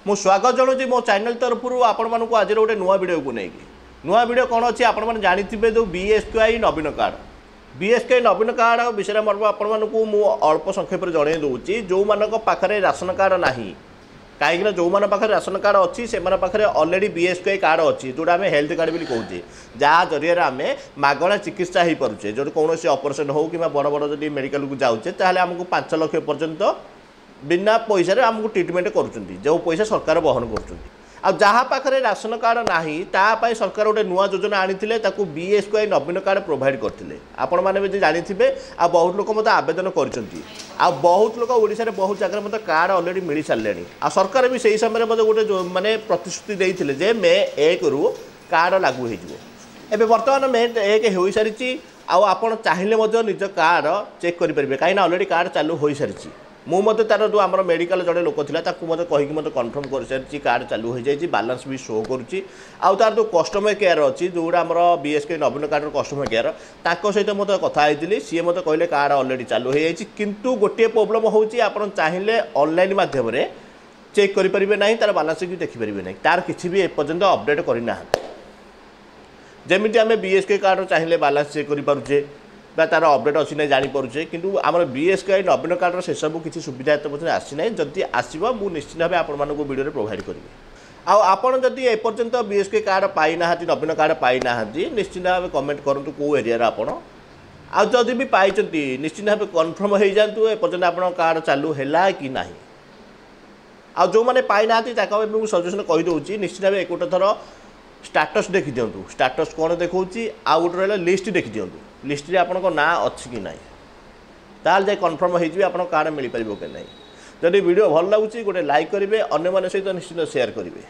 मु स्वागत जनाऊँ मो चैनल तरफ आपण मानक आज गोटे नुआ वीडियो को लेकिन नुआ वीडियो कौन अच्छी आपने जानते जो बीएसकेवाई नवीन कार्ड बीएसकेवाई नवीन कार्ड विषय में आपण मानक अल्प संक्षेप जन दूसरी जो मान पाखे राशन कार्ड ना कहीं जो मान पाखे राशन कार्ड अच्छी से पाखे अलरेडी बीएसकेवाई कार्ड अच्छी जोटा आम हेल्थ कार्ड भी कहूचे जहाँ जरिए आम मागणा चिकित्सा हो पारे जो कौन ऑपरेशन हो कि बड़ बड़ जब मेडिकल को जाऊे ताहले आमको 5 लाख पर्यंत बिना पैसा आमको ट्रिटमेंट करुँच जो पैसा सरकार बहन कर जहाँ पाखे राशन कार्ड ना सरकार गोटे नुआ योजना आनी बीएसकेवाई नवीन कार्ड प्रोवाइड करते आपण मैंने भी जानते आ बहुत लोग मत आवेदन कर बहुत लोग ओडिशा रे बहुत जगह मत कार्ड अलरेडी मिल सारे आ सरकार भी सही समय मत गोटे माने प्रतिश्रुति देते जे मे 1 रु कार्ड लागू हो बर्तमान मे 1 हो सारी आपड़ चाहिए निज कार्ड चेक करेंगे कहीं अलरेडी कार्ड चालू हो सारी मुझे तार जो आम मेडिकल जड़े लोक था मत कहीकि मत कन्फर्म कर सारी कार्ड चालू हो जाए बालांस भी शो करुच्ची तार जो कस्टमर केयर अच्छी जोड़ा आम बीएसकेवाई नवीन कार्ड कस्टमर केयर सहित मत कथा सी मत कहले कार्ड अलरेडी चालू हो जाए किंतु गोटे प्रोब्लेम होती चाहिए ऑनलाइन माध्यम चेक करेंगे ना तार बालांस भी देखिपारे ना तार किसी भी एपर्यंत अपडेट करना जमी आम बीएसकेवाई कार्ड चाहिए बालांस चेक करें तार अपडेट अच्छी ना जापे कि आम बीएसकेवाई नवीन कार्ड से सब किसी सुविधा एत आसी ना जदि आसो मुझे निश्चित भाव आपण वीडियो प्रोवाइड करी आपड़ जदि एपर्यंत बीएसकेवाई कार्ड पाई ना नवीन कार्ड पाई ना निश्चित भाव कमेंट करूँ कौ एरिया आपण आदि भी पाई निश्चित भाव कन्फर्म हो जातु एपर्यंत आप कार्ड चालू है कि ना आ जो मैंने पाई ना सजेसन कहीदे निश्चित भाव एक थर स्टाटस देखी दिंतु स्टाटस कौन देखा आ गोटे रहा लिस्ट देखी दिंतु लिस्ट रे आपन को ना अच्छी कि ना ताल जाए कन्फर्म हो आप कार्ड मिल पार कि ना जदि वीडियो भल लगुच गोटे लाइक करेंगे अन्य मान सहित निश्चित शेयर करेंगे।